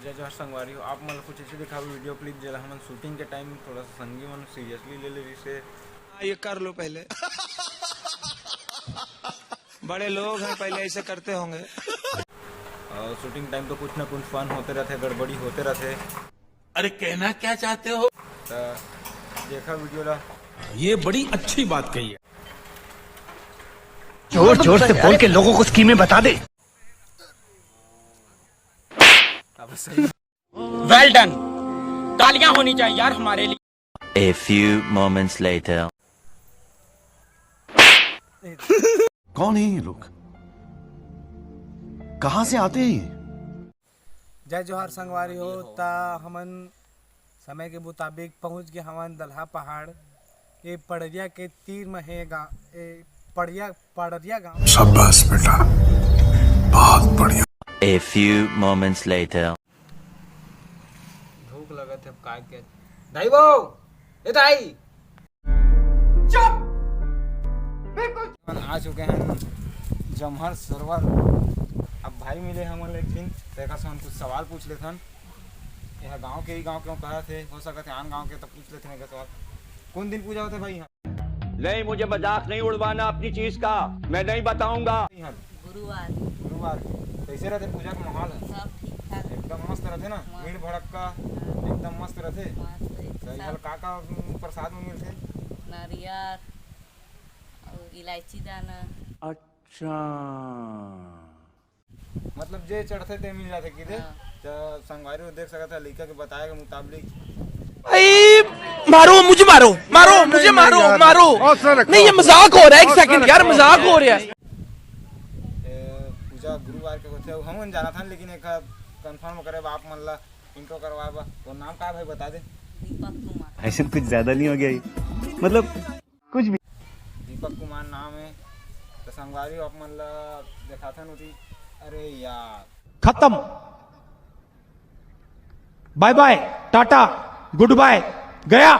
जय जोहार संगवारी हो। आप मतलब कुछ ऐसे दिखाओ वीडियो क्लिप जरा हम शूटिंग के टाइम थोड़ा सा संगी मन सीरियसली ले ले इसे। ये कर लो पहले। बड़े लोग हैं, पहले ऐसे करते होंगे। और शूटिंग टाइम तो कुछ ना कुछ फन होते रहते, गड़बड़ी होते रहते। अरे कहना क्या चाहते हो? तो देखा वीडियो ला। ये बड़ी अच्छी बात कही है। जोर जोर से बोल के लोगों को स्कीमें बता दे। अब सही वेल डन, तालियां होनी चाहिए यार हमारे लिए। A few moments later. कौन है ये लोग? कहां से आते हैं ये? जय जोहार संगवारी हो। ता हमन समय के मुताबिक पहुंच गए हमन दलहा पहाड़। ये पड़रिया के तीर में है पड़रिया गांव। शाबाश बेटा, बहुत बढ़िया। A few moments later. भूख लगा थे, अब काय के दाई वो ए दाई चुप। बिल्कुल आ चुके हैं जमहर सरोवर। अब भाई मिले हम एक दिन, देखा से हम कुछ सवाल पूछ लेते हैं। यह गांव के ही गांव क्यों कहा थे, हो सका थे आन गांव के, तो पूछ लेते हैं सवाल। कौन दिन पूजा होते भाई यहाँ? नहीं, मुझे मजाक नहीं उड़वाना अपनी चीज का, मैं नहीं बताऊंगा। गुरुवार। गुरुवार कैसे रहते पूजा का माहौल है? सब ठीक ठाक। एकदम मस्त रहते ना, भीड़ भड़का एकदम मस्त रहते। सही हाल का प्रसाद में मिलते? नारियल और इलायची दाना। अच्छा, मतलब जे चढ़ते ते मिल जाते किधे। तो संगवारी देख सकता है लड़का के बताए के मुताबिक। मारो मुझे, मारो मारो मुझे, मारो मारो। नहीं ये मजाक हो रहा है, एक सेकंड यार, मजाक हो रहा है। पूजा गुरुवार के होते हम जाना था, लेकिन एक कंफर्म करे आप मन ला इंट्रो करवा बा। तो नाम का भाई बता दे। दीपक कुमार। ऐसे कुछ ज्यादा नहीं हो गया ये? मतलब कुछ भी। दीपक कुमार नाम है। तो संगवारी आप मन ला देखा था नोती। अरे यार खत्म, bye bye, tata, goodbye, गया।